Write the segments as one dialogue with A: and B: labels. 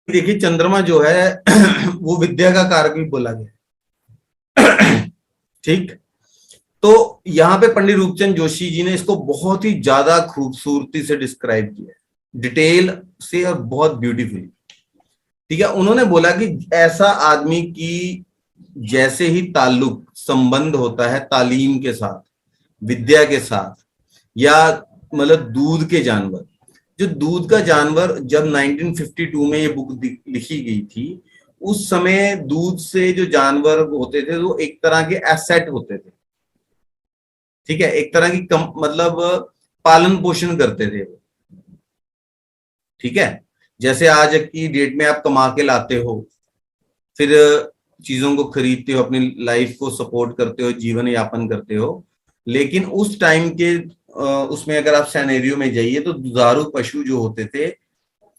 A: देखिए चंद्रमा जो है वो विद्या का कारक भी बोला गया। ठीक। तो यहाँ पे पंडित रूपचंद जोशी जी ने इसको बहुत ही ज्यादा खूबसूरती से डिस्क्राइब किया है, डिटेल से और बहुत ब्यूटीफुली। ठीक है, उन्होंने बोला कि ऐसा आदमी की जैसे ही ताल्लुक संबंध होता है तालीम के साथ, विद्या के साथ, या मतलब दूध के जानवर, जो दूध का जानवर जब 1952 में ये बुक लिखी गई थी, उस समय दूध से जो जानवर होते थे वो एक तरह के एसेट होते थे। ठीक है, एक तरह की मतलब पालन पोषण करते थे वो। ठीक है, जैसे आज की डेट में आप कमा के लाते हो, फिर चीजों को खरीदते हो, अपनी लाइफ को सपोर्ट करते हो, जीवन यापन करते हो। लेकिन उस टाइम के उसमें अगर आप सिनेरियो में जाइए तो दुधारू पशु जो होते थे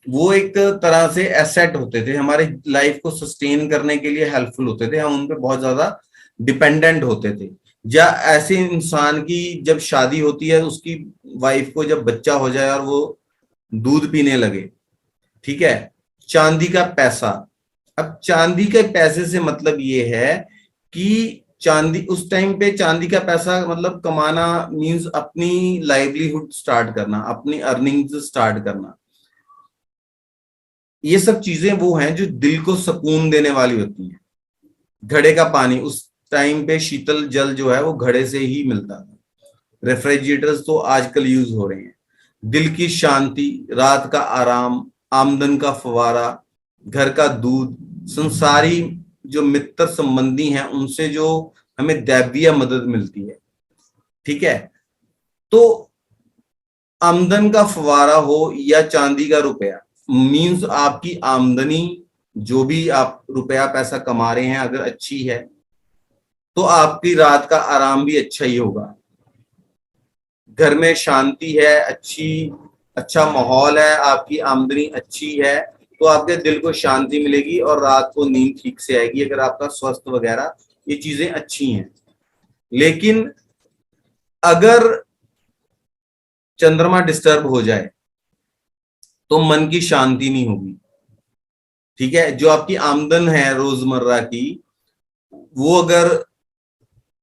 A: वो एक तरह से एसेट होते थे, हमारे लाइफ को सस्टेन करने के लिए हेल्पफुल होते थे, हम उन पे बहुत ज्यादा डिपेंडेंट होते थे। या ऐसे इंसान की जब शादी होती है, उसकी वाइफ को जब बच्चा हो जाए और वो दूध पीने लगे, ठीक है, चांदी का पैसा। अब चांदी के पैसे से मतलब ये है कि चांदी उस टाइम पे चांदी का पैसा मतलब कमाना मींस अपनी लाइवलीहुड स्टार्ट करना, अपनी अर्निंग्स स्टार्ट करना। ये सब चीजें वो हैं जो दिल को सुकून देने वाली होती हैं। घड़े का पानी, उस टाइम पे शीतल जल जो है वो घड़े से ही मिलता था। रेफ्रिजरेटर्स तो आजकल यूज हो रहे हैं। दिल की शांति, रात का आराम, आमदन का फवारा, घर का दूध, संसारी जो मित्र संबंधी हैं उनसे जो हमें दैवीय मदद मिलती है। ठीक है, तो आमदन का फवारा हो या चांदी का रुपया, मींस आपकी आमदनी जो भी आप रुपया पैसा कमा रहे हैं अगर अच्छी है तो आपकी रात का आराम भी अच्छा ही होगा। घर में शांति है, अच्छा माहौल है, आपकी आमदनी अच्छी है तो आपके दिल को शांति मिलेगी और रात को नींद ठीक से आएगी अगर आपका स्वास्थ्य वगैरह ये चीजें अच्छी हैं। लेकिन अगर चंद्रमा डिस्टर्ब हो जाए तो मन की शांति नहीं होगी। ठीक है, जो आपकी आमदन है रोजमर्रा की वो अगर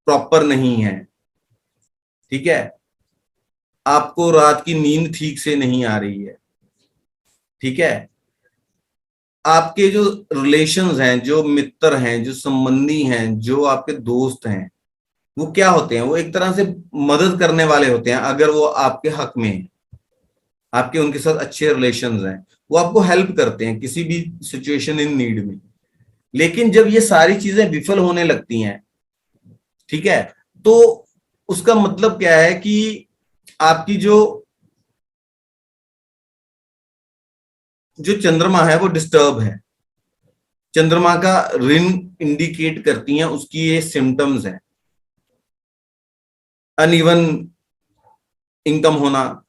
A: प्रॉपर नहीं है, ठीक है, आपको रात की नींद ठीक से नहीं आ रही है, ठीक है, आपके जो रिलेशंस हैं, जो मित्र हैं, जो संबंधी हैं, जो आपके दोस्त हैं, वो क्या होते हैं, वो एक तरह से मदद करने वाले होते हैं। अगर वो आपके हक में है, आपके उनके साथ अच्छे रिलेशंस हैं, वो आपको हेल्प करते हैं किसी भी सिचुएशन इन नीड में। लेकिन जब ये सारी चीजें विफल होने लगती हैं, ठीक है, तो उसका मतलब क्या है कि आपकी जो चंद्रमा है वो डिस्टर्ब है। चंद्रमा का रिंग इंडिकेट करती हैं उसकी ये सिम्टम्स हैं। अनइवन इनकम होना,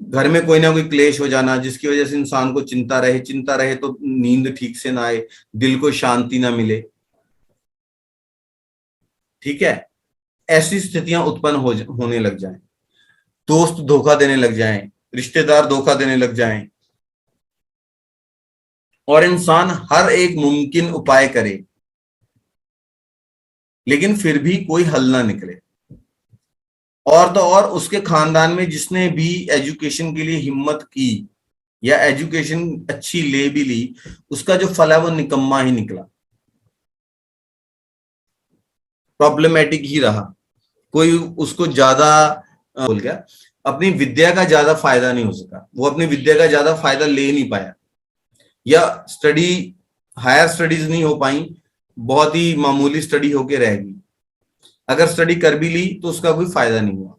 A: घर में कोई ना कोई क्लेश हो जाना जिसकी वजह से इंसान को चिंता रहे तो नींद ठीक से ना आए, दिल को शांति ना मिले। ठीक है, ऐसी स्थितियां उत्पन्न होने लग जाएं, दोस्त धोखा देने लग जाएं, रिश्तेदार धोखा देने लग जाएं और इंसान हर एक मुमकिन उपाय करे लेकिन फिर भी कोई हल ना निकले। और तो और उसके खानदान में जिसने भी एजुकेशन के लिए हिम्मत की या एजुकेशन अच्छी ले भी ली, उसका जो फल है वो निकम्मा ही निकला, प्रॉब्लमेटिक ही रहा। कोई उसको ज्यादा बोल गया, अपनी विद्या का ज्यादा फायदा नहीं हो सका, वो अपनी विद्या का ज्यादा फायदा ले नहीं पाया, या हायर स्टडीज नहीं हो पाई, बहुत ही मामूली स्टडी होके रहेगी। अगर स्टडी कर भी ली तो उसका कोई फायदा नहीं हुआ।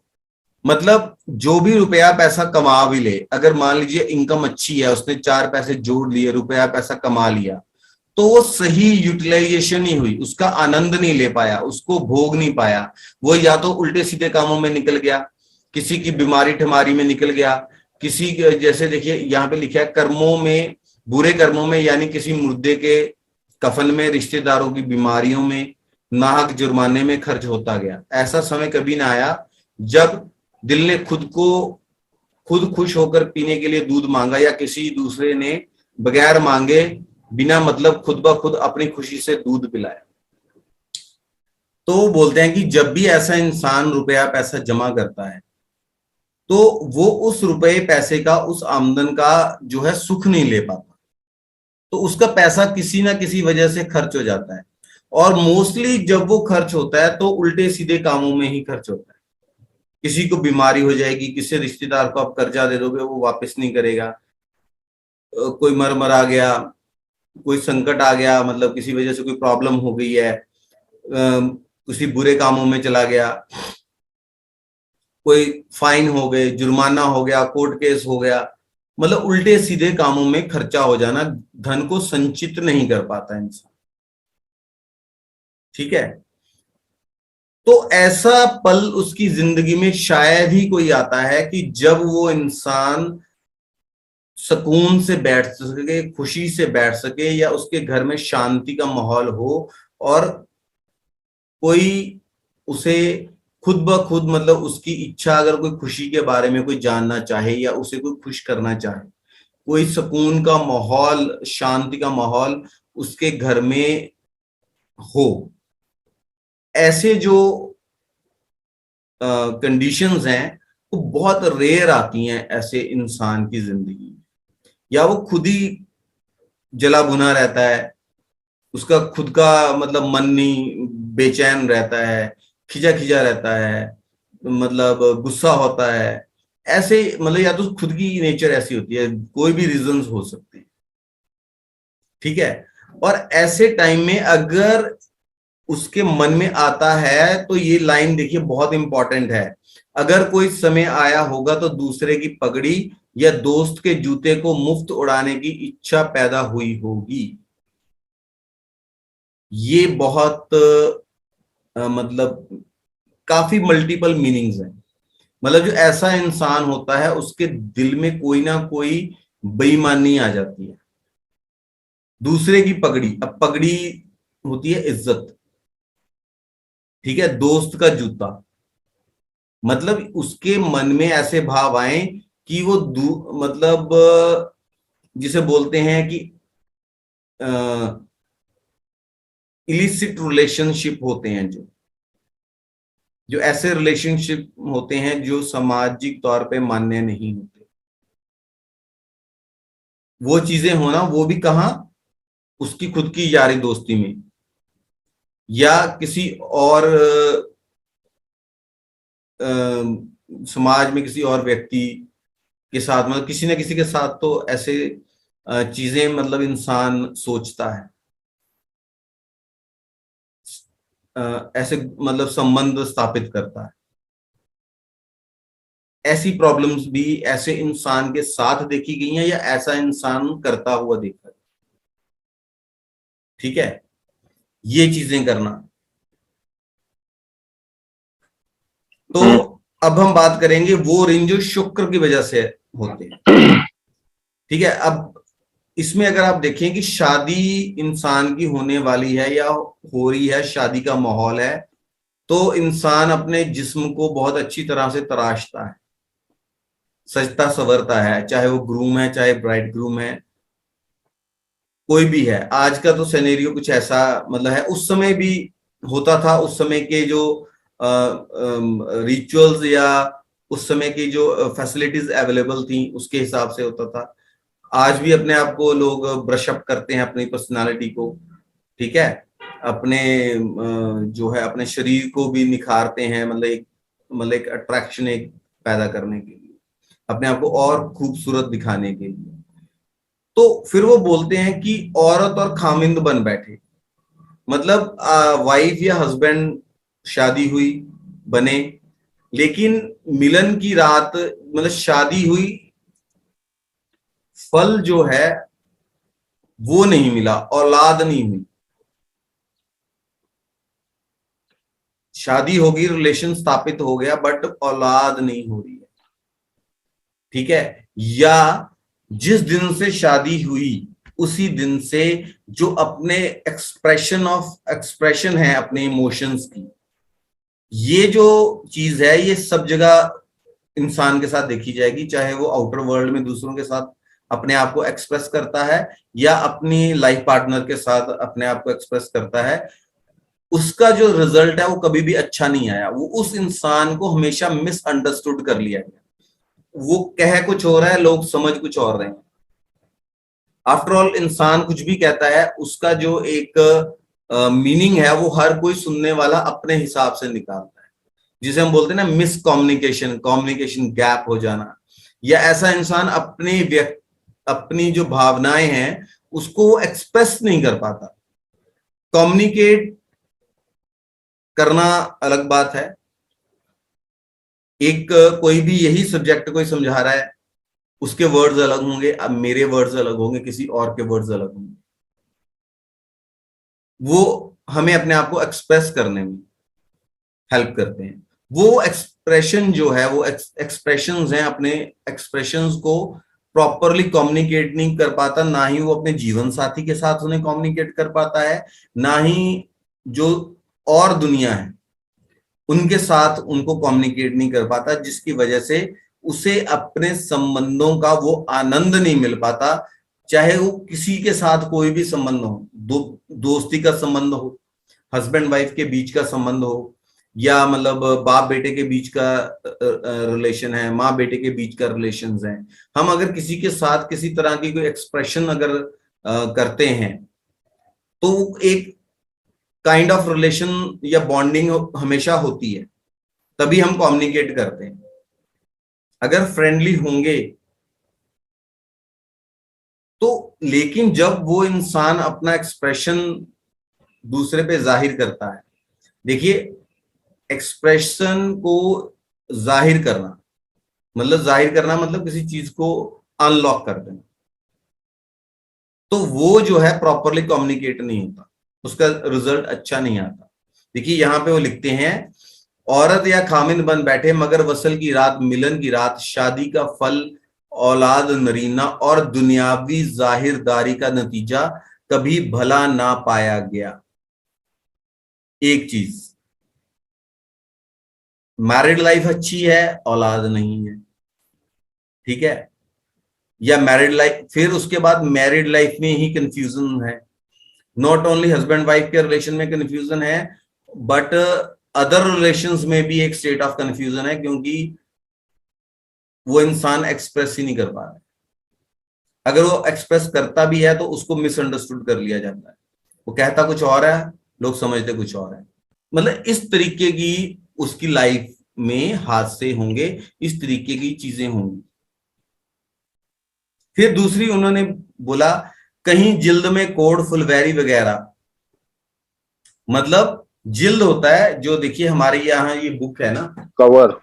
A: मतलब जो भी रुपया पैसा कमा भी ले, अगर मान लीजिए इनकम अच्छी है, उसने 4 पैसे जोड़ लिए, रुपया पैसा कमा लिया, तो वो सही यूटिलाइजेशन नहीं हुई, उसका आनंद नहीं ले पाया, उसको भोग नहीं पाया। वो या तो उल्टे सीधे कामों में निकल गया, किसी की बीमारी ठमारी में निकल गया, किसी जैसे देखिए यहाँ पे लिखा है कर्मों में, बुरे कर्मों में, यानी किसी मुर्दे के कफन में, रिश्तेदारों की बीमारियों में, नाहक जुर्माने में खर्च होता गया। ऐसा समय कभी ना आया जब दिल ने खुद खुश होकर पीने के लिए दूध मांगा या किसी दूसरे ने बगैर मांगे, बिना मतलब खुद ब खुद अपनी खुशी से दूध पिलाए। तो वो बोलते हैं कि जब भी ऐसा इंसान रुपया पैसा जमा करता है तो वो उस रुपए पैसे का, उस आमदन का जो है सुख नहीं ले पाता, तो उसका पैसा किसी ना किसी वजह से खर्च हो जाता है। और मोस्टली जब वो खर्च होता है तो उल्टे सीधे कामों में ही खर्च होता है। किसी को बीमारी हो जाएगी, किसी रिश्तेदार को आप कर्जा दे दोगे वो वापस नहीं करेगा, कोई मर गया, कोई संकट आ गया, मतलब किसी वजह से कोई प्रॉब्लम हो गई है, किसी बुरे कामों में चला गया, कोई फाइन हो गए, जुर्माना हो गया, कोर्ट केस हो गया, मतलब उल्टे सीधे कामों में खर्चा हो जाना, धन को संचित नहीं कर पाता इंसान। ठीक है, तो ऐसा पल उसकी जिंदगी में शायद ही कोई आता है कि जब वो इंसान सुकून से बैठ सके, खुशी से बैठ सके, या उसके घर में शांति का माहौल हो और कोई उसे खुद ब खुद, मतलब उसकी इच्छा, अगर कोई खुशी के बारे में कोई जानना चाहे या उसे कोई खुश करना चाहे, कोई सुकून का माहौल, शांति का माहौल उसके घर में हो। ऐसे जो कंडीशंस हैं वो बहुत रेयर आती हैं ऐसे इंसान की जिंदगी में। या वो खुद ही जला भुना रहता है, उसका खुद का मतलब मन नहीं, बेचैन रहता है, खिजा खिजा रहता है, मतलब गुस्सा होता है, ऐसे मतलब या तो खुद की नेचर ऐसी होती है, कोई भी रीजंस हो सकते हैं। ठीक है, और ऐसे टाइम में अगर उसके मन में आता है तो ये लाइन देखिए बहुत इंपॉर्टेंट है, अगर कोई समय आया होगा तो दूसरे की पगड़ी या दोस्त के जूते को मुफ्त उड़ाने की इच्छा पैदा हुई होगी। ये बहुत मतलब काफी मल्टीपल मीनिंग्स हैं। मतलब जो ऐसा इंसान होता है उसके दिल में कोई ना कोई बेईमानी आ जाती है। दूसरे की पगड़ी, अब पगड़ी होती है इज्जत, ठीक है, दोस्त का जूता, मतलब उसके मन में ऐसे भाव आए कि वो मतलब जिसे बोलते हैं कि इलिसिट रिलेशनशिप होते हैं, जो ऐसे रिलेशनशिप होते हैं जो सामाजिक तौर पे मान्य नहीं होते, वो चीजें होना, वो भी कहाँ, उसकी खुद की यारी दोस्ती में या किसी और समाज में किसी और व्यक्ति के साथ, मतलब किसी न किसी के साथ तो ऐसे चीजें मतलब इंसान सोचता है, ऐसे मतलब संबंध स्थापित करता है। ऐसी प्रॉब्लम्स भी ऐसे इंसान के साथ देखी गई हैं या ऐसा इंसान करता हुआ देखा है। ठीक है, ये चीजें करना। तो अब हम बात करेंगे वो ऋण जो शुक्र की वजह से होते हैं। ठीक है, अब इसमें अगर आप देखें कि शादी इंसान की होने वाली है या हो रही है, शादी का माहौल है, तो इंसान अपने जिस्म को बहुत अच्छी तरह से तराशता है, सजता संवरता है, चाहे वो ग्रूम है चाहे ब्राइड ग्रूम है, कोई भी है। आज का तो सिनेरियो कुछ ऐसा मतलब है, उस समय भी होता था, उस समय के जो रिचुअल्स या उस समय की जो फैसिलिटीज अवेलेबल थी उसके हिसाब से होता था। आज भी अपने आप को लोग ब्रश अप करते हैं, अपनी पर्सनालिटी को, ठीक है, अपने जो है अपने शरीर को भी निखारते हैं, मतलब एक अट्रैक्शन एक पैदा करने के लिए, अपने आप को और खूबसूरत दिखाने के लिए। तो फिर वो बोलते हैं कि औरत और खामिंद बन बैठे, मतलब वाइफ या हस्बैंड शादी हुई, बने, लेकिन मिलन की रात, मतलब शादी हुई, फल जो है वो नहीं मिला, औलाद नहीं हुई। शादी होगी, रिलेशन स्थापित हो गया, बट औलाद नहीं हो रही है। ठीक है, या जिस दिन से शादी हुई उसी दिन से जो अपने एक्सप्रेशन है अपने इमोशंस की, ये जो चीज है ये सब जगह इंसान के साथ देखी जाएगी, चाहे वो आउटर वर्ल्ड में दूसरों के साथ अपने आप को एक्सप्रेस करता है या अपनी लाइफ पार्टनर के साथ अपने आप को एक्सप्रेस करता है, उसका जो रिजल्ट है वो कभी भी अच्छा नहीं आया। वो उस इंसान को हमेशा मिसअंडरस्टूड कर लिया गया, वो कह कुछ हो रहा है, लोग समझ कुछ और रहे हैं। आफ्टर ऑल इंसान कुछ भी कहता है, उसका जो एक मीनिंग है वो हर कोई सुनने वाला अपने हिसाब से निकालता है, जिसे हम बोलते हैं ना मिस कम्युनिकेशन, कम्युनिकेशन गैप हो जाना, या ऐसा इंसान अपनी जो भावनाएं हैं उसको एक्सप्रेस नहीं कर पाता। कम्युनिकेट करना अलग बात है, एक कोई भी यही सब्जेक्ट कोई समझा रहा है, उसके वर्ड्स अलग होंगे, अब मेरे वर्ड्स अलग होंगे, किसी और के वर्ड्स अलग होंगे, वो हमें अपने आप को एक्सप्रेस करने में हेल्प करते हैं। वो एक्सप्रेशन जो है, वो एक्सप्रेशंस हैं, अपने एक्सप्रेशंस को प्रॉपरली कम्युनिकेट नहीं कर पाता, ना ही वो अपने जीवन साथी के साथ उन्हें कम्युनिकेट कर पाता है, ना ही जो और दुनिया है उनके साथ उनको कम्युनिकेट नहीं कर पाता, जिसकी वजह से उसे अपने संबंधों का वो आनंद नहीं मिल पाता। चाहे वो किसी के साथ कोई भी संबंध हो, दोस्ती का संबंध हो, हस्बैंड वाइफ के बीच का संबंध हो, या मतलब बाप बेटे के बीच का रिलेशन है, माँ बेटे के बीच का रिलेशन है, हम अगर किसी के साथ किसी तरह की कोई एक्सप्रेशन अगर करते हैं तो एक काइंड ऑफ रिलेशन या बॉन्डिंग हमेशा होती है, तभी हम कम्युनिकेट करते हैं। अगर फ्रेंडली होंगे तो, लेकिन जब वो इंसान अपना एक्सप्रेशन दूसरे पे जाहिर करता है, देखिए एक्सप्रेशन को जाहिर करना मतलब किसी चीज को अनलॉक कर देना, तो वो जो है प्रॉपरली कम्युनिकेट नहीं होता, उसका रिजल्ट अच्छा नहीं आता। देखिए यहां पे वो लिखते हैं, औरत या खामिन बन बैठे मगर वसल की रात, मिलन की रात, शादी का फल औलाद नरीना और दुनियावी जाहिरदारी का नतीजा कभी भला ना पाया गया। एक चीज, मैरिड लाइफ अच्छी है, औलाद नहीं है, ठीक है, या मैरिड लाइफ, फिर उसके बाद मैरिड लाइफ में ही कंफ्यूजन है, नॉट ओनली हस्बैंड वाइफ के रिलेशन में कंफ्यूजन है, बट अदर रिलेशंस में भी एक स्टेट ऑफ कंफ्यूजन है, क्योंकि वो इंसान एक्सप्रेस ही नहीं कर पा रहा है। अगर वो एक्सप्रेस करता भी है तो उसको मिसअंडरस्टूड कर लिया जाता है, वो कहता कुछ और है, लोग समझते कुछ और है। मतलब इस तरीके की उसकी लाइफ में हादसे होंगे, इस तरीके की चीजें होंगी। फिर दूसरी उन्होंने बोला, कहीं जिल्द में कोड फुलवैरी वगैरह, मतलब जिल्द होता है जो, देखिए हमारे यहाँ ये बुक है ना,
B: कवर,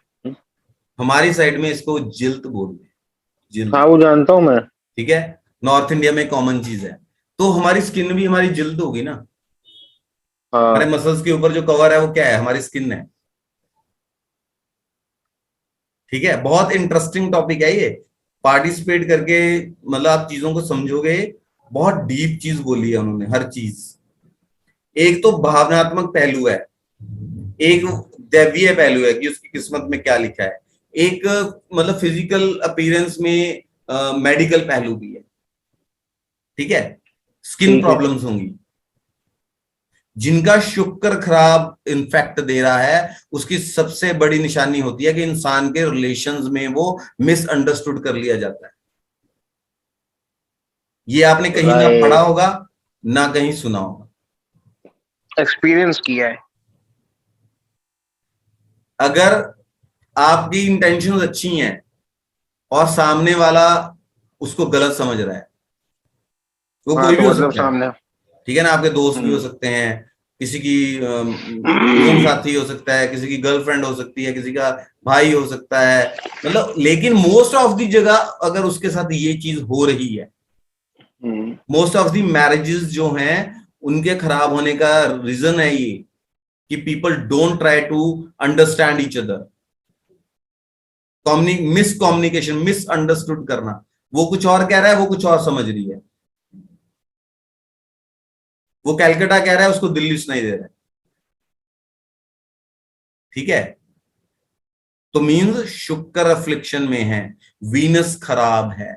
A: हमारी साइड में इसको जिल्द बोलते हैं, जिल्द।
B: हाँ वो जानता हूँ मैं।
A: ठीक है, नॉर्थ इंडिया में कॉमन चीज है। तो हमारी स्किन भी हमारी जिल्द होगी ना, हमारे
B: हाँ
A: मसल्स के ऊपर जो कवर है वो क्या है, हमारी स्किन है। ठीक है, बहुत इंटरेस्टिंग टॉपिक है ये, पार्टिसिपेट करके मतलब आप चीजों को समझोगे। बहुत डीप चीज बोली है उन्होंने, हर चीज। एक तो भावनात्मक पहलू है, एक दैवीय पहलू है कि उसकी किस्मत में क्या लिखा है, एक मतलब फिजिकल अपीयरेंस में मेडिकल पहलू भी है। ठीक है, स्किन
B: ठीक है।
A: प्रॉब्लम्स होंगी, जिनका शुक्र खराब इन्फेक्ट दे रहा है, उसकी सबसे बड़ी निशानी होती है कि इंसान के रिलेशंस में वो मिसअंडरस्टूड कर लिया जाता है। ये आपने कहीं ना पढ़ा
B: राइट,
A: होगा, ना कहीं सुना होगा।
B: एक्सपीरियंस किया है।
A: अगर आपकी इंटेंशंस अच्छी हैं और सामने वाला उसको गलत समझ रहा है, वो
B: हाँ
A: कोई भी
B: तो
A: हो
B: मतलब
A: सकता है,
B: सामने।
A: ठीक है ना, आपके दोस्त भी हो
B: हम्म।
A: सकते हैं, किसी की जीवन साथी हो सकता है, किसी की गर्लफ्रेंड हो सकती है, किसी का भाई हो सकता है, मतलब लेकिन मोस्ट ऑफ दी जगह अगर उसके साथ ये चीज हो रही है, मोस्ट ऑफ दी मैरिजेस जो हैं उनके खराब होने का रीजन है ये, कि people don't try to understand each other, miscommunication, misunderstood करना, वो कुछ और कह रहा है, वो कुछ और समझ रही है, वो कैलकाटा कह रहा है, उसको दिल्ली सुनाई दे रहा है। ठीक है, तो मीन्स शुक्र अफ्लिक्शन में है, वीनस खराब है,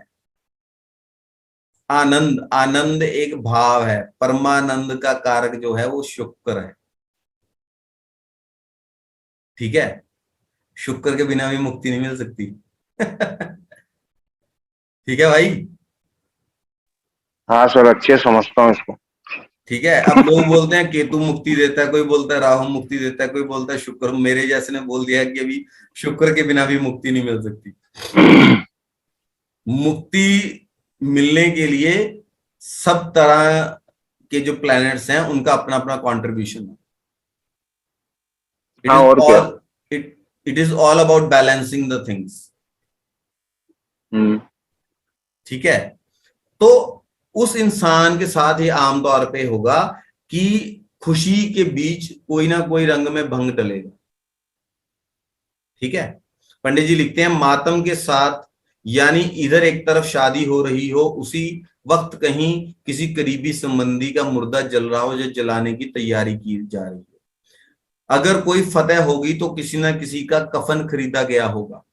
A: आनंद, आनंद एक भाव है, परमानंद का कारक जो है वो शुक्र है। ठीक है, शुक्र के बिना भी मुक्ति नहीं मिल सकती। ठीक है भाई।
B: हाँ सर, अच्छे समझता हूँ इसको।
A: ठीक है, अब लोग बोलते हैं केतु मुक्ति देता है, कोई बोलता है राहु मुक्ति देता है, कोई बोलता है शुक्र। मेरे जैसे ने बोल दिया है कि अभी शुक्र के बिना भी मुक्ति नहीं मिल सकती। मुक्ति मिलने के लिए सब तरह के जो प्लैनेट्स हैं उनका अपना अपना कंट्रीब्यूशन है। इट
B: हाँ,
A: इज
B: और क्या।
A: All it is all about balancing the things.
B: Hmm.
A: ठीक है, तो उस इंसान के साथ ही आमतौर पे होगा कि खुशी के बीच कोई ना कोई रंग में भंग डलेगा। ठीक है, पंडित जी लिखते हैं मातम के साथ, यानी इधर एक तरफ शादी हो रही हो, उसी वक्त कहीं किसी करीबी संबंधी का मुर्दा जल रहा हो जो जलाने की तैयारी की जा रही है। अगर कोई फतेह होगी तो किसी ना किसी का कफन खरीदा गया होगा।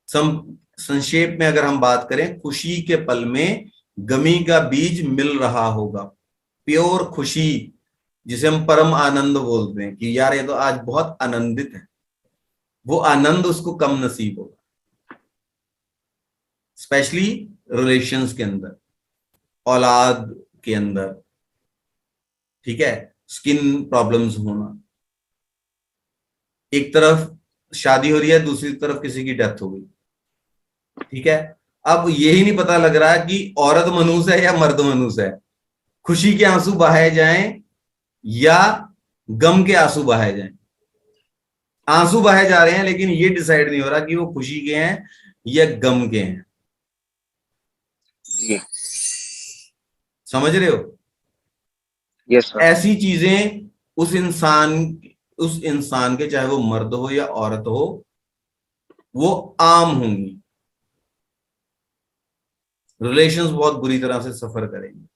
A: संक्षेप में अगर हम बात करें, खुशी के पल में गमी का बीज मिल रहा होगा। प्योर खुशी जिसे हम परम आनंद बोलते हैं कि यार ये तो आज बहुत आनंदित है, वो आनंद उसको कम नसीब होगा। स्पेशली रिलेशंस के अंदर, औलाद के अंदर। ठीक है, स्किन प्रॉब्लम्स होना, एक तरफ शादी हो रही है, दूसरी तरफ किसी की डेथ हो गई। ठीक है, अब यही नहीं पता लग रहा कि औरत मनुष्य है या मर्द मनुष्य है, खुशी के आंसू बहाए जाएं या गम के आंसू बहाए जाएं। आंसू बहाए जा रहे हैं लेकिन ये डिसाइड नहीं हो रहा कि वो खुशी के हैं या गम के हैं।
B: जी।
A: समझ रहे हो?
B: Yes sir.
A: ऐसी चीजें उस इंसान के, चाहे वो मर्द हो या औरत हो, वो आम होंगी। रिलेशंस बहुत बुरी तरह से सफर करेंगे।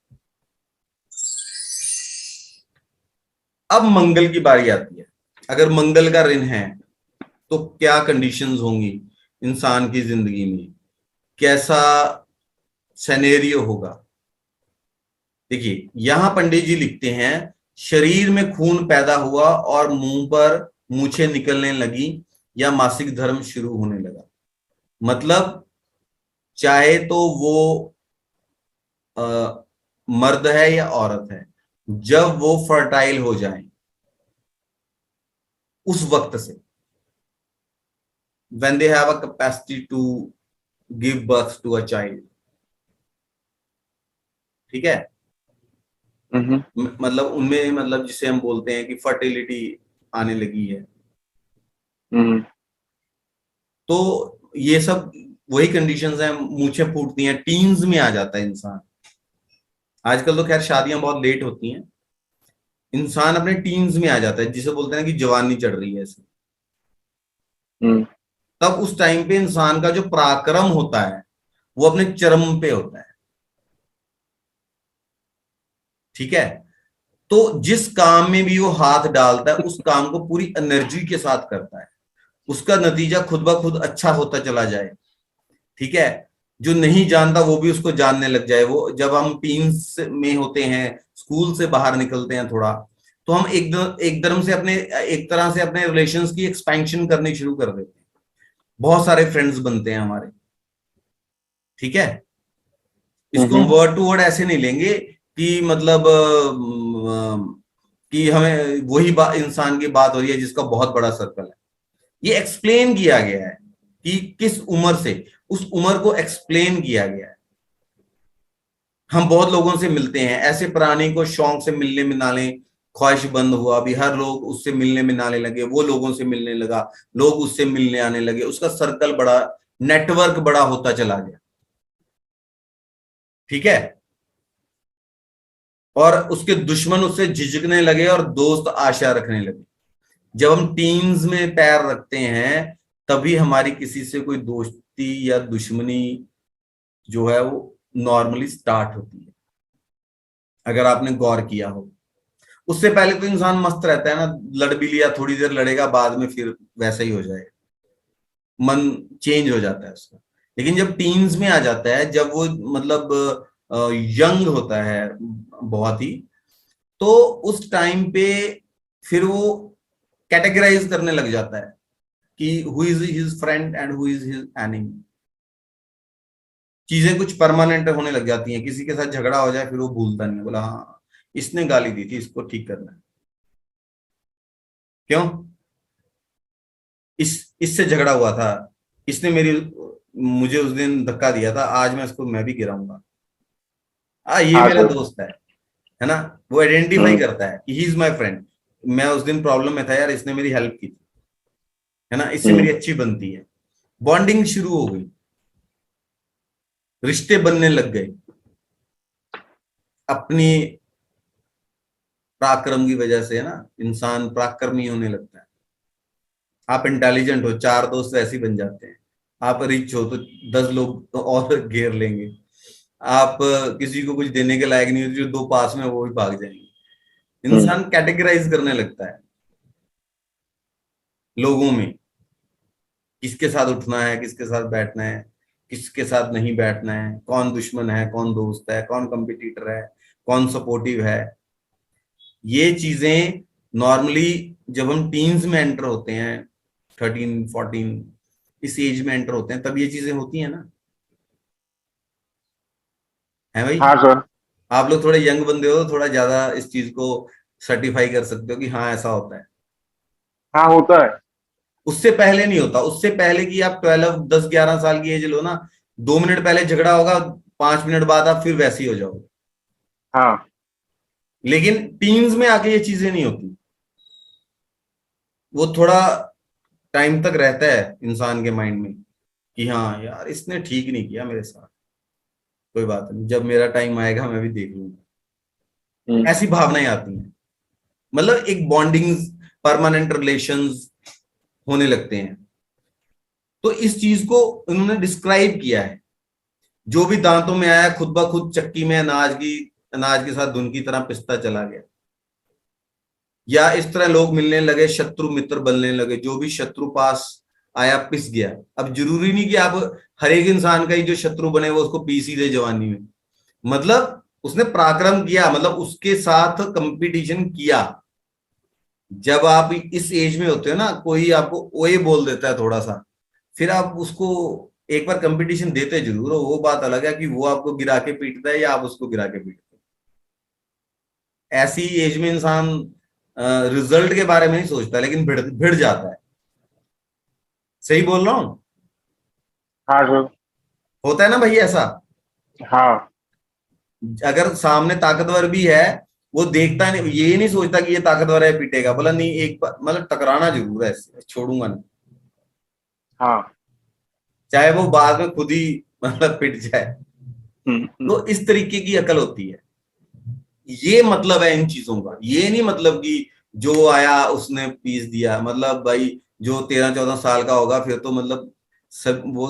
A: अब मंगल की बारी आती है। अगर मंगल का ऋण है तो क्या कंडीशंस होंगी इंसान की जिंदगी में, कैसा सेनेरियो होगा। देखिए, यहां पंडित जी लिखते हैं, शरीर में खून पैदा हुआ और मुंह पर मूछें निकलने लगी या मासिक धर्म शुरू होने लगा। मतलब चाहे तो वो मर्द है या औरत है, जब वो फर्टाइल हो जाए उस वक्त से, when they have a capacity to give birth to a child। ठीक है, मतलब उनमें, मतलब जिसे हम बोलते हैं कि फर्टिलिटी आने लगी है। तो ये सब वही कंडीशंस हैं, मूछें फूटती हैं, टीन्स में आ जाता है इंसान। आजकल तो खैर शादियां बहुत लेट होती हैं, इंसान अपने टीन्स में आ जाता है, जिसे बोलते हैं कि जवानी चढ़ रही है ऐसे। तब उस टाइम पे इंसान का जो पराक्रम होता है वो अपने चरम पे होता है। ठीक है, तो जिस काम में भी वो हाथ डालता है उस काम को पूरी एनर्जी के साथ करता है, उसका नतीजा खुद ब खुद अच्छा होता चला जाए। ठीक है, जो नहीं जानता वो भी उसको जानने लग जाए। वो जब हम टीन्स में होते हैं, स्कूल से बाहर निकलते हैं थोड़ा, तो हम एक तरह से अपने रिलेशंस की एक्सपेंशन करनी शुरू कर देते हैं। बहुत सारे फ्रेंड्स बनते हैं हमारे। ठीक है, इसको हम वर्ड टू वर्ड ऐसे नहीं लेंगे कि मतलब कि हमें वही इंसान की बात हो रही है जिसका बहुत बड़ा सर्कल है। ये एक्सप्लेन किया गया है कि किस उम्र से, उस उम्र को एक्सप्लेन किया गया है। हम बहुत लोगों से मिलते हैं, ऐसे प्राणी को शौक से मिलने मिलाने ख्वाहिश बंद हुआ, अभी हर लोग उससे मिलने मिलाने लगे, वो लोगों से मिलने लगा, लोग उससे मिलने आने लगे, उसका सर्कल बड़ा, नेटवर्क बड़ा होता चला गया। ठीक है, और उसके दुश्मन उससे झिझकने लगे और दोस्त आशा रखने लगे। जब हम टीन्स में पैर रखते हैं तभी हमारी किसी से कोई दोस्ती या दुश्मनी जो है वो नॉर्मली स्टार्ट होती है, अगर आपने गौर किया हो। उससे पहले तो इंसान मस्त रहता है ना, लड़ भी लिया, थोड़ी देर लड़ेगा, बाद में फिर वैसा ही हो जाएगा, मन चेंज हो जाता है उसका। लेकिन जब टीन्स में आ जाता है, जब वो मतलब यंग होता है बहुत ही, तो उस टाइम पे फिर वो कैटेगराइज करने लग जाता है कि who is his friend and who is his enemy. चीजें कुछ परमानेंट होने लग जाती हैं, किसी के साथ झगड़ा हो जाए फिर वो भूलता नहीं है, बोला हाँ इसने गाली दी थी, इसको ठीक करना है। क्यों? इससे झगड़ा हुआ था, इसने मुझे उस दिन धक्का दिया था, आज मैं भी गिराऊंगा। ये
B: हाँ
A: मेरा
B: सर।
A: दोस्त है ना। वो आइडेंटिफाई
B: हम्म।
A: करता है कि ही इज माई फ्रेंड, मैं उस दिन प्रॉब्लम में था यार, इसने मेरी हेल्प की थी, है ना, इससे
B: हम्म।
A: मेरी अच्छी बनती है, बॉन्डिंग शुरू हो गई, रिश्ते बनने लग गए अपनी पराक्रम की वजह से, है ना, इंसान पराक्रमी होने लगता है। आप इंटेलिजेंट हो, चार दोस्त वैसे ही बन जाते हैं। आप रिच हो तो 10 लोग तो और घेर लेंगे। आप किसी को कुछ देने के लायक नहीं हो, जो दो पास में वो भी भाग जाएंगे।
B: हम्म।
A: इंसान कैटेगराइज करने लगता है लोगों में, किसके साथ उठना है, किसके साथ बैठना है, किसके साथ नहीं बैठना है, कौन दुश्मन है, कौन दोस्त है, कौन कंपिटिटर है, कौन सपोर्टिव है। ये चीजें नॉर्मली जब हम टीन्स में एंटर होते हैं, 13 14 इस एज में एंटर होते हैं, तब ये चीजें होती हैं ना, है भाई।
B: हाँ सर।
A: आप लोग थोड़े यंग बंदे हो तो थोड़ा ज्यादा इस चीज को सर्टिफाई कर सकते हो कि हाँ ऐसा होता है।
B: हाँ होता है।
A: उससे पहले नहीं होता, उससे पहले कि आप 12 10 11 साल की एज लो ना, 2 मिनट पहले झगड़ा होगा, 5 मिनट बाद आप फिर वैसे ही हो जाओगे।
B: हाँ।
A: लेकिन टीन्स में आके ये चीजें नहीं होती, वो थोड़ा टाइम तक रहता है इंसान के माइंड में कि हाँ यार इसने ठीक नहीं किया मेरे साथ, कोई बात नहीं, जब मेरा टाइम आएगा मैं भी देख लूंगा।
B: हम्म।
A: ऐसी भावनाएं आती हैं, मतलब एक बॉन्डिंग, परमानेंट रिलेशंस होने लगते हैं। तो इस चीज को उन्होंने डिस्क्राइब किया है, जो भी दांतों में आया खुद ब खुद चक्की में अनाज के साथ धुन की तरह पिसता चला गया। या इस तरह लोग मिलने लगे, शत्रु मित्र बनने लगे, जो भी शत्रु पास आया पिस गया। अब जरूरी नहीं कि आप हर एक इंसान का ही जो शत्रु बने वो उसको पीस ही दे जवानी में, मतलब उसने पराक्रम किया, मतलब उसके साथ कंपटीशन किया। जब आप इस एज में होते हो ना, कोई आपको ओए बोल देता है थोड़ा सा, फिर आप उसको एक बार कंपटीशन देते जरूर हो, वो बात अलग है कि वो आपको गिरा के पीटता है या आप उसको गिरा के पीटते हो। ऐसी एज में इंसान रिजल्ट के बारे में नहीं सोचता, लेकिन भिड़ भिड़ जाता है। सही बोल रहा हूं?
B: हाँ सर।
A: होता है ना भाई ऐसा।
B: हाँ।
A: अगर सामने ताकतवर भी है, वो देखता नहीं, ये नहीं सोचता कि ये ताकतवर है पीटेगा, बोला नहीं एक बार मतलब टकराना जरूर है, इससे छोड़ूंगा नहीं,
B: हाँ।
A: चाहे वो बाद में खुद ही मतलब पिट जाए।
B: हम्म।
A: तो इस तरीके की अकल होती है। ये मतलब है इन चीजों का, ये नहीं मतलब कि जो आया उसने पीस दिया, मतलब भाई जो 13 14 साल का होगा फिर तो मतलब वो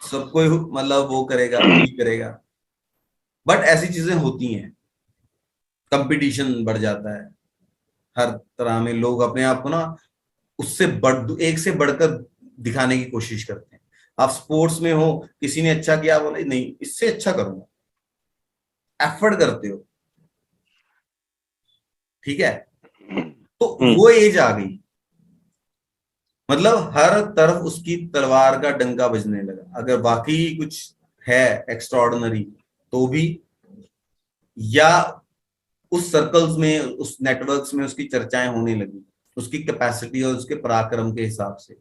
A: सबको ही मतलब वो करेगा, बुली करेगा। बट ऐसी चीजें होती हैं, कंपटीशन बढ़ जाता है, हर तरह में लोग अपने आप को ना उससे बढ़ एक से बढ़कर दिखाने की कोशिश करते हैं। आप स्पोर्ट्स में हो, किसी ने अच्छा किया, बोले नहीं इससे अच्छा करूंगा, एफर्ट करते हो, ठीक है। तो
B: हम्म।
A: वो एज आ गई, मतलब हर तरफ उसकी तलवार का डंका बजने लगा। अगर वाकई कुछ है एक्स्ट्राऑर्डिनरी तो भी, या उस सर्कल्स में, उस नेटवर्क्स में उसकी चर्चाएं होने लगी, उसकी कैपेसिटी और उसके पराक्रम के हिसाब से।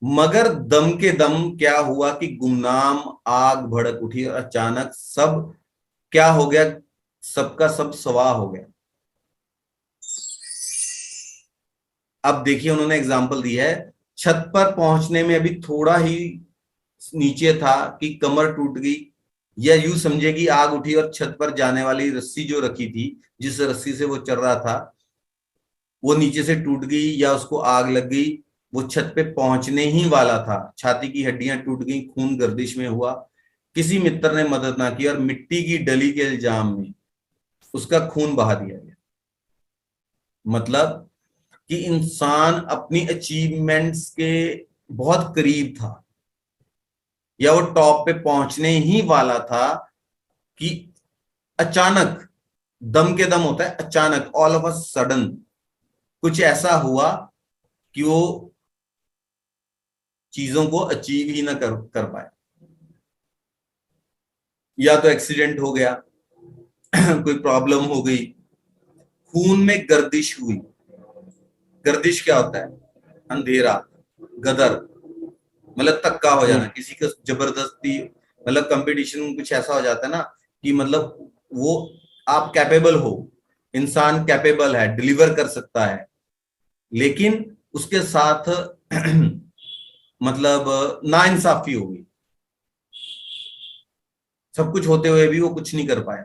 A: मगर दम के दम क्या हुआ कि गुमनाम आग भड़क उठी और अचानक सब क्या हो गया, सबका सब स्वाह हो गया। अब देखिए उन्होंने एग्जाम्पल दी है, छत पर पहुंचने में अभी थोड़ा ही नीचे था कि कमर टूट गई, या यूं समझे कि आग उठी और छत पर जाने वाली रस्सी जो रखी थी, जिस रस्सी से वो चल रहा था, वो नीचे से टूट गई या उसको आग लग गई। वो छत पे पहुंचने ही वाला था, छाती की हड्डियां टूट गई, खून गर्दिश में हुआ, किसी मित्र ने मदद ना की और मिट्टी की डली के इल्जाम में उसका खून बहा दिया गया। मतलब कि इंसान अपनी अचीवमेंट्स के बहुत करीब था, या वो टॉप पे पहुंचने ही वाला था कि अचानक, दम के दम होता है अचानक, ऑल ऑफ अ सडन कुछ ऐसा हुआ कि वो चीजों को अचीव ही ना कर पाए। या तो एक्सीडेंट हो गया, कोई प्रॉब्लम हो गई, खून में गर्दिश हुई। गर्दिश क्या होता है? अंधेरा, गदर, मतलब तक्का हो जाना, किसी का जबरदस्ती, मतलब कंपटीशन कुछ ऐसा हो जाता है ना कि मतलब वो आप कैपेबल हो, इंसान कैपेबल है, डिलीवर कर सकता है, लेकिन उसके साथ मतलब नाइंसाफी हो गई, सब कुछ होते हुए भी वो कुछ नहीं कर पाया।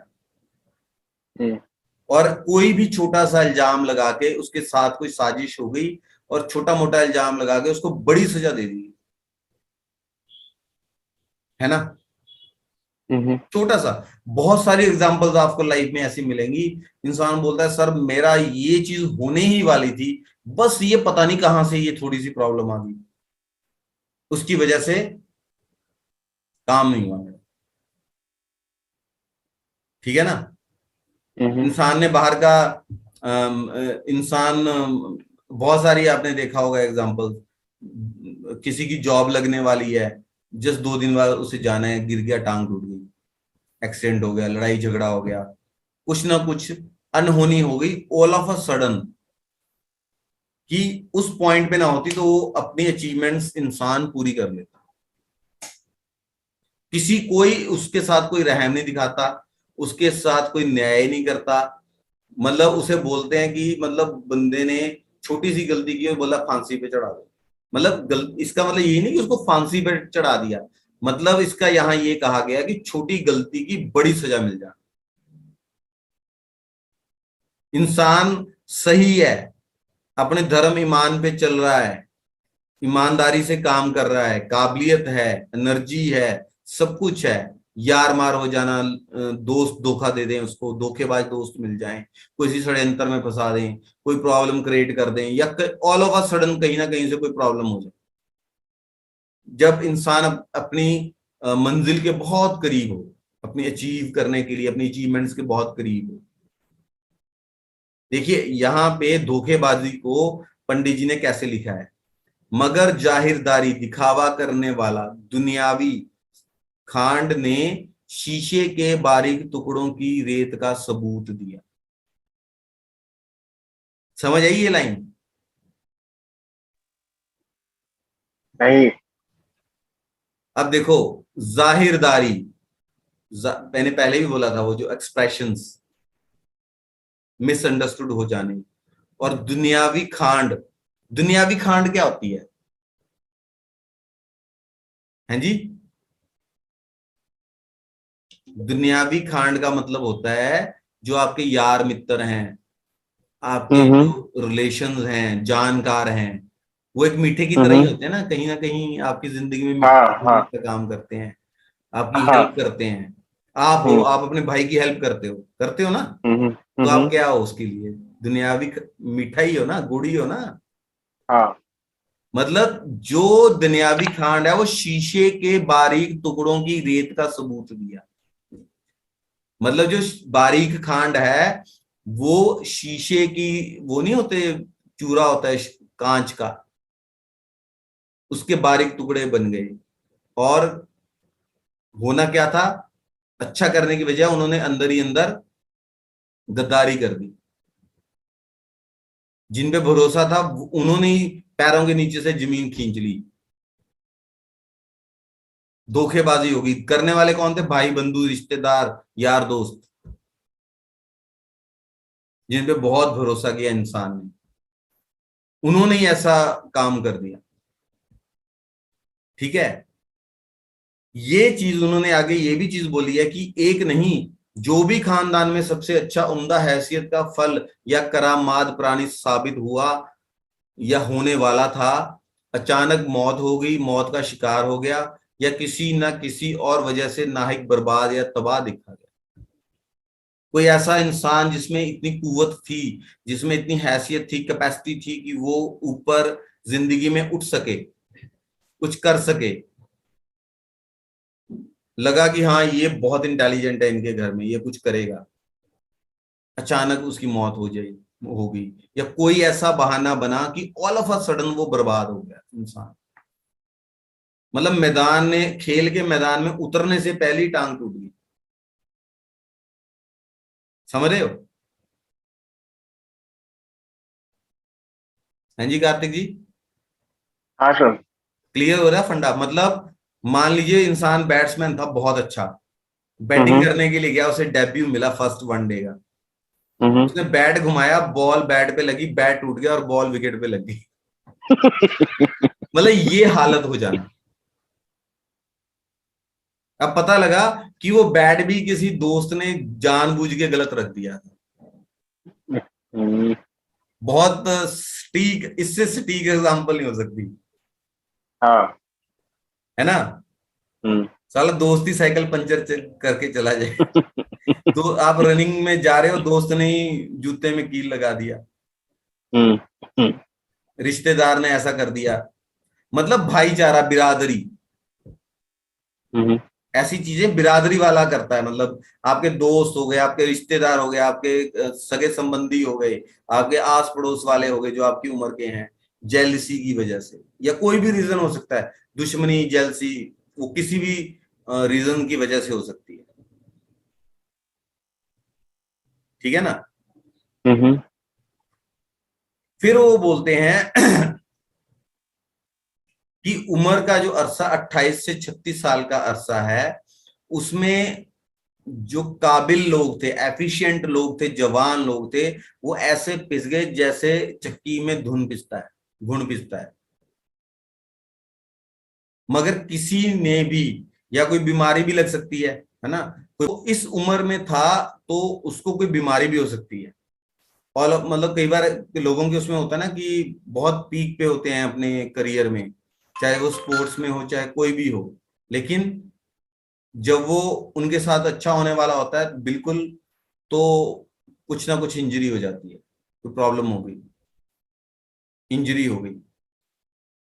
A: और कोई भी छोटा सा इल्जाम लगा के उसके साथ कोई साजिश हो गई और छोटा मोटा इल्जाम लगा के उसको बड़ी सजा दे दी, है ना। छोटा सा, बहुत सारी एग्जांपल्स आपको लाइफ में ऐसी मिलेंगी। इंसान बोलता है सर मेरा ये चीज होने ही वाली थी, बस ये पता नहीं कहां से ये थोड़ी सी प्रॉब्लम आ गई, उसकी वजह से काम नहीं हुआ मेरा। ठीक है ना। इंसान ने बाहर का इंसान बहुत सारी आपने देखा होगा एग्जांपल, किसी की जॉब लगने वाली है, जस्ट 2 दिन बाद उसे जाना है, गिर गया, टांग टूट गई, एक्सीडेंट हो गया, लड़ाई झगड़ा हो गया, कुछ ना कुछ अनहोनी हो गई ऑल ऑफ अ सडन, कि उस पॉइंट पे ना होती तो वो अपनी अचीवमेंट्स इंसान पूरी कर लेता। किसी कोई उसके साथ कोई रहम नहीं दिखाता, उसके साथ कोई न्याय नहीं करता, मतलब उसे बोलते हैं कि मतलब बंदे ने छोटी सी गलती की और बोला फांसी पे चढ़ा दो, मतलब इसका मतलब यही नहीं कि उसको फांसी पे चढ़ा दिया, मतलब इसका यहां ये कहा गया कि छोटी गलती की बड़ी सजा मिल जाए। इंसान सही है, अपने धर्म ईमान पे चल रहा है, ईमानदारी से काम कर रहा है, काबिलियत है, एनर्जी है, सब कुछ है, यार मार हो जाना, दोस्त धोखा दे दें उसको, धोखेबाज दोस्त मिल जाएं, किसी षड्यंत्र में फंसा दें, कोई प्रॉब्लम क्रिएट कर दें, या ऑल ऑफ अ सडन कहीं ना कहीं से कोई प्रॉब्लम हो जाए, जब इंसान अपनी मंजिल के बहुत करीब हो, अपनी अचीव करने के लिए, अपनी अचीवमेंट्स के बहुत करीब हो। देखिए यहां पे धोखेबाजी को पंडित जी ने कैसे लिखा है, मगर जाहिरदारी दिखावा करने वाला दुनियावी खांड ने शीशे के बारीक टुकड़ों की रेत का सबूत दिया। समझ आई ये लाइन?
B: नहीं।
A: अब देखो, जाहिरदारी, मैंने पहले भी बोला था, वो जो एक्सप्रेशंस मिसअंडरस्टूड हो जाने, और दुनियावी खांड, दुनियावी खांड क्या होती है जी? दुनियावी खांड का मतलब होता है जो आपके यार मित्र हैं, आपके जो रिलेशंस हैं, जानकार हैं, वो एक मीठे की तरह ही होते हैं ना कहीं आपकी जिंदगी में
B: हाँ
A: मीठे
B: हाँ
A: का काम करते हैं, आपकी हेल्प
B: हाँ।
A: करते हैं। आप हो, आप अपने भाई की हेल्प करते हो ना, तो आप क्या हो उसके लिए? दुनियावी मिठाई हो ना, गुड़ी हो ना।
B: हाँ।
A: मतलब जो दुनियावी खांड है वो शीशे के बारीक टुकड़ों की रेत का सबूत दिया। मतलब जो बारीक खांड है वो शीशे की, वो नहीं होते, चूरा होता है कांच का, उसके बारीक टुकड़े बन गए। और होना क्या था, अच्छा करने की बजाय उन्होंने अंदर ही अंदर गद्दारी कर दी। जिन पे भरोसा था उन्होंने ही पैरों के नीचे से जमीन खींच ली। धोखेबाजी होगी। करने वाले कौन थे? भाई बंधु रिश्तेदार यार दोस्त, जिन पे बहुत भरोसा किया इंसान ने, उन्होंने ही ऐसा काम कर दिया। ठीक है। ये चीज उन्होंने आगे ये भी चीज बोली है कि एक नहीं, जो भी खानदान में सबसे अच्छा उम्दा हैसियत का फल या करामाद प्राणी साबित हुआ या होने वाला था, अचानक मौत हो गई, मौत का शिकार हो गया, या किसी ना किसी और वजह से नाहिक बर्बाद या तबाह दिखा गया। कोई ऐसा इंसान जिसमें इतनी कुव्वत थी, जिसमें इतनी हैसियत थी, कैपेसिटी थी कि वो ऊपर जिंदगी में उठ सके, कुछ कर सके, लगा कि हाँ ये बहुत इंटेलिजेंट है, इनके घर में ये कुछ करेगा, अचानक उसकी मौत हो गई, या कोई ऐसा बहाना बना कि ऑल ऑफ अ सडन वो बर्बाद हो गया इंसान। मतलब खेल के मैदान में उतरने से पहले ही टांग टूट गई। समझ रहे हो? हाँ जी कार्तिक जी,
B: हाँ सर।
A: क्लियर हो रहा है फंडा? मतलब मान लीजिए इंसान बैट्समैन था बहुत अच्छा, बैटिंग
B: हम्म।
A: करने के लिए गया, उसे डेब्यू मिला फर्स्ट वनडे का,
B: हम्म।
A: उसने बैट घुमाया, बॉल बैट पे लगी, बैट टूट गया और बॉल विकेट पे लग गई। मतलब ये हालत हो जाना। अब पता लगा कि वो बैट भी किसी दोस्त ने जानबूझ के गलत रख दिया था।
B: हम्म।
A: बहुत सटीक, इससे सटीक एग्जांपल नहीं हो सकती,
B: हाँ।
A: है ना?
B: हम्म।
A: साला दोस्त ही साइकिल पंचर करके चला जाए। तो आप रनिंग में जा रहे हो, दोस्त ने ही जूते में कील लगा दिया,
B: हम्म। हम्म।
A: रिश्तेदार ने ऐसा कर दिया। मतलब भाईचारा, बिरादरी,
B: हम्म।
A: ऐसी चीजें बिरादरी वाला करता है। मतलब आपके दोस्त हो गए, आपके रिश्तेदार हो गए, आपके सगे संबंधी हो गए, आपके आस पड़ोस वाले हो गए जो आपकी उम्र के हैं, जेलसी की वजह से, या कोई भी रीजन हो सकता है, दुश्मनी, जेलसी, वो किसी भी रीजन की वजह से हो सकती है। ठीक है ना?
B: हम्म।
A: फिर वो बोलते हैं कि उम्र का जो अरसा 28 से 36 साल का अरसा है, उसमें जो काबिल लोग थे, एफिशिएंट लोग थे, जवान लोग थे, वो ऐसे पिस गए जैसे चक्की में धुन पिसता है, घुन पिसता है। मगर किसी ने भी, या कोई बीमारी भी लग सकती है ना? तो इस उम्र में था तो उसको कोई बीमारी भी हो सकती है। और मतलब कई बार लोगों के उसमें होता है ना कि बहुत पीक पे होते हैं अपने करियर में, चाहे वो स्पोर्ट्स में हो चाहे कोई भी हो, लेकिन जब वो उनके साथ अच्छा होने वाला होता है बिल्कुल, तो कुछ ना कुछ इंजरी हो जाती है, कोई प्रॉब्लम हो गई, इंजरी हो गई,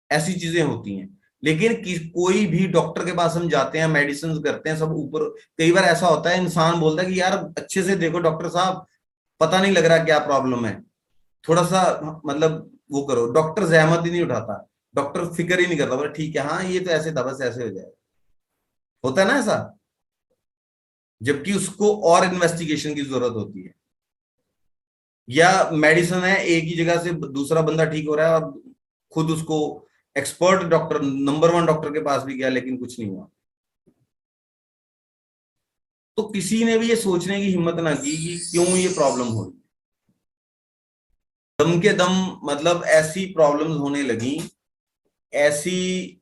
A: ऐसी चीजें होती हैं। लेकिन कोई भी डॉक्टर के पास हम जाते हैं, मेडिसिन करते हैं, सब ऊपर, कई बार ऐसा होता है इंसान बोलता है कि यार अच्छे से देखो डॉक्टर साहब, पता नहीं लग रहा क्या प्रॉब्लम है, थोड़ा सा मतलब वो करो, डॉक्टर जहमत ही नहीं उठाता, डॉक्टर फिक्र ही नहीं करता, बोले ठीक है हाँ ये तो ऐसे था, बस ऐसे हो जाएगा। होता है ना ऐसा? जबकि उसको और इन्वेस्टिगेशन की जरूरत होती है। या मेडिसिन है, एक ही जगह से दूसरा बंदा ठीक हो रहा है, और खुद उसको expert doctor, number one doctor के पास भी गया लेकिन कुछ नहीं हुआ। तो किसी ने भी ये सोचने की हिम्मत ना की कि क्यों ये प्रॉब्लम हो रही। दम के दम मतलब ऐसी प्रॉब्लम्स होने लगी, ऐसी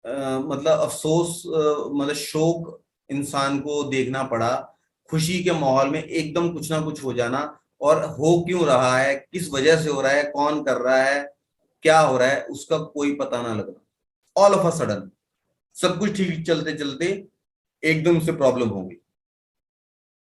A: मतलब अफसोस, मतलब शोक इंसान को देखना पड़ा, खुशी के माहौल में एकदम कुछ ना कुछ हो जाना, और हो क्यों रहा है, किस वजह से हो रहा है, कौन कर रहा है, क्या हो रहा है, उसका कोई पता ना लगना। ऑल ऑफ अ सडन सब कुछ ठीक चलते चलते एकदम से प्रॉब्लम हो गई।